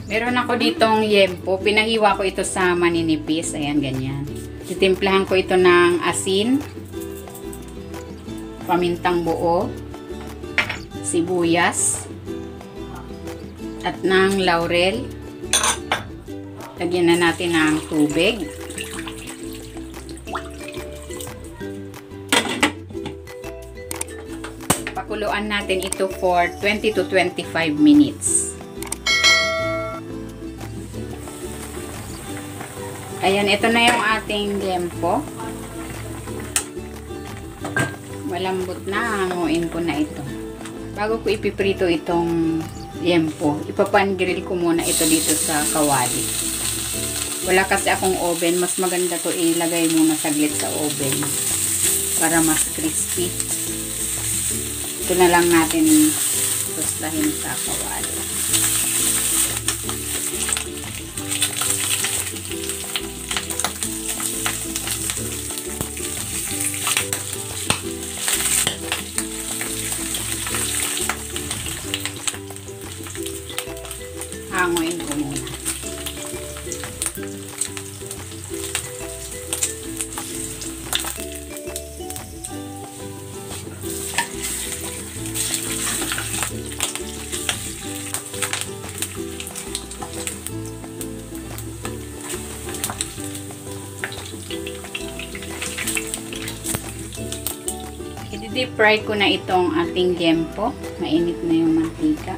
Meron ako ditong yempo. Pinahiwa ko ito sa maninipis. Ayan, ganyan. Titimplahan ko ito ng asin, pamintang buo, sibuyas, at ng laurel. Lagyan na natin ng tubig. Pakuluan natin ito for 20 to 25 minutes. Ayan, ito na yung ating yempo. Malambot na, hanguin ko na ito. Bago ko ipiprito itong yempo, ipapan-grill ko muna ito dito sa kawali. Wala kasi akong oven, mas maganda to ilagay muna saglit sa oven para mas crispy. Ito na lang natin tustahin sa kawali. Hanguin ko muna. I-deep fry ko na itong ating yempo. Mainit na yung mantika.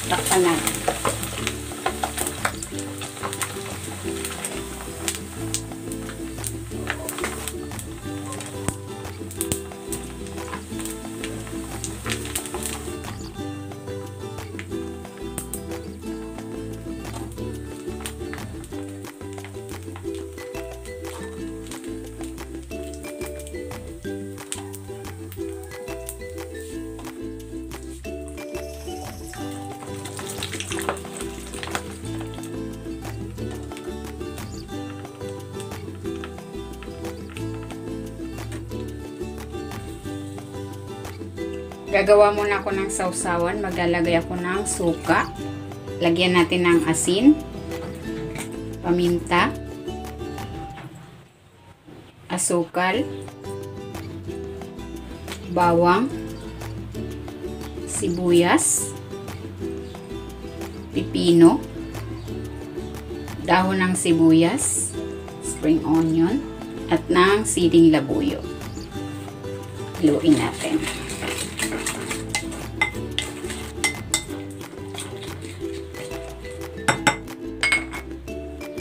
Takpan natin. Gagawa muna ako ng sausawan. Maglalagay ako ng suka. Lagyan natin ng asin, paminta, asukal, bawang, sibuyas, pipino, dahon ng sibuyas, spring onion, at ng siling labuyo. Haluin natin.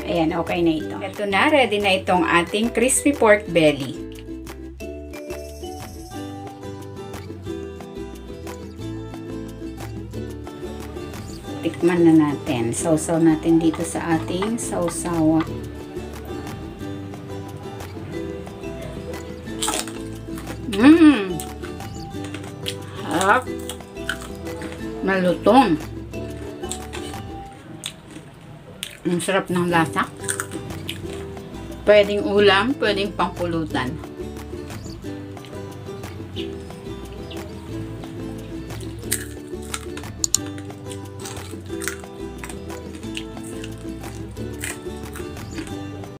Ayan, okay na ito. Ito na, ready na itong ating crispy pork belly. Tikman na natin. Sausaw natin dito sa ating sausawa. Harap. Malutong. Ang sarap ng lasa. Pwedeng ulam, pwedeng pangpulutan.